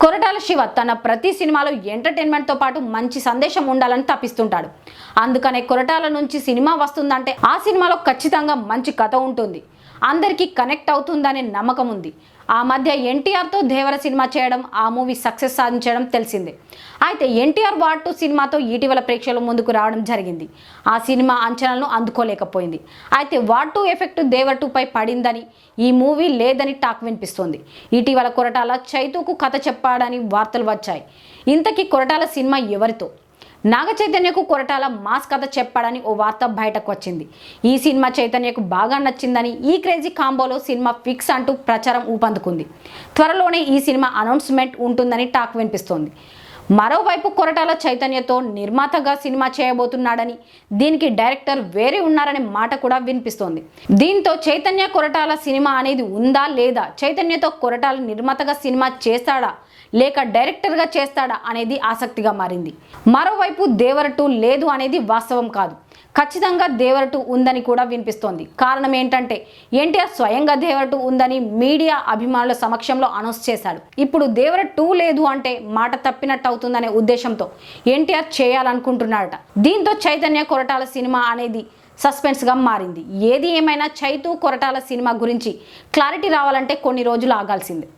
కొరటాల శివ తన ప్రతి సినిమాలో ఎంటర్టైన్మెంట్తో పాటు మంచి సందేశం ఉండాలని తప్పిస్తుంటాడు. అందుకనే కొరటాల నుంచి సినిమా వస్తుందంటే ఆ సినిమాలో ఖచ్చితంగా మంచి కథ ఉంటుంది, అందరికీ కనెక్ట్ అవుతుందనే నమ్మకం ఉంది. ఆ మధ్య ఎన్టీఆర్తో దేవర సినిమా చేయడం, ఆ మూవీ సక్సెస్ సాధించడం తెలిసిందే. అయితే ఎన్టీఆర్ వార్ 2 సినిమాతో ఇటీవల ప్రేక్షకుల ముందుకు రావడం జరిగింది. ఆ సినిమా అంచనాలను అందుకోలేకపోయింది. అయితే వార్ 2 ఎఫెక్ట్ దేవర్ 2 పై పడిందని, ఈ మూవీ లేదని టాక్ వినిపిస్తోంది. ఇటీవల కొరటాల చైతూకు కథ చెప్పాడని వార్తలు వచ్చాయి. ఇంతకీ కొరటాల సినిమా ఎవరితో? నాగ చైతన్యకు కొరటాల మాస్ కథ చెప్పాడని ఓ వార్త బయటకు వచ్చింది. ఈ సినిమా చైతన్యకు బాగా నచ్చిందని, ఈ క్రేజీ కాంబోలో సినిమా ఫిక్స్ అంటూ ప్రచారం ఊపందుకుంది. త్వరలోనే ఈ సినిమా అనౌన్స్మెంట్ ఉంటుందని టాక్ వినిపిస్తోంది. మరోవైపు కొరటాల చైతన్యతో నిర్మాతగా సినిమా చేయబోతున్నాడని, దీనికి డైరెక్టర్ వేరే ఉన్నారనే మాట కూడా వినిపిస్తోంది. దీంతో చైతన్య కొరటాల సినిమా అనేది ఉందా లేదా, చైతన్యతో కొరటాల నిర్మాతగా సినిమా చేస్తాడా లేక డైరెక్టర్గా చేస్తాడా అనేది ఆసక్తిగా మారింది. మరోవైపు దేవర 2 లేదు అనేది వాస్తవం కాదు, ఖచ్చితంగా దేవర 2 ఉందని కూడా వినిపిస్తోంది. కారణం ఏంటంటే ఎన్టీఆర్ స్వయంగా దేవర 2 ఉందని మీడియా అభిమానుల సమక్షంలో అనౌన్స్ చేశాడు. ఇప్పుడు దేవర 2 లేదు అంటే మాట తప్పినట్టు అవుతుందనే ఉద్దేశంతో ఎన్టీఆర్ చేయాలనుకుంటున్నాడట. దీంతో చైతన్య కొరటాల సినిమా అనేది సస్పెన్స్గా మారింది. ఏది ఏమైనా చైతూ కొరటాల సినిమా గురించి క్లారిటీ రావాలంటే కొన్ని రోజులు ఆగాల్సిందే.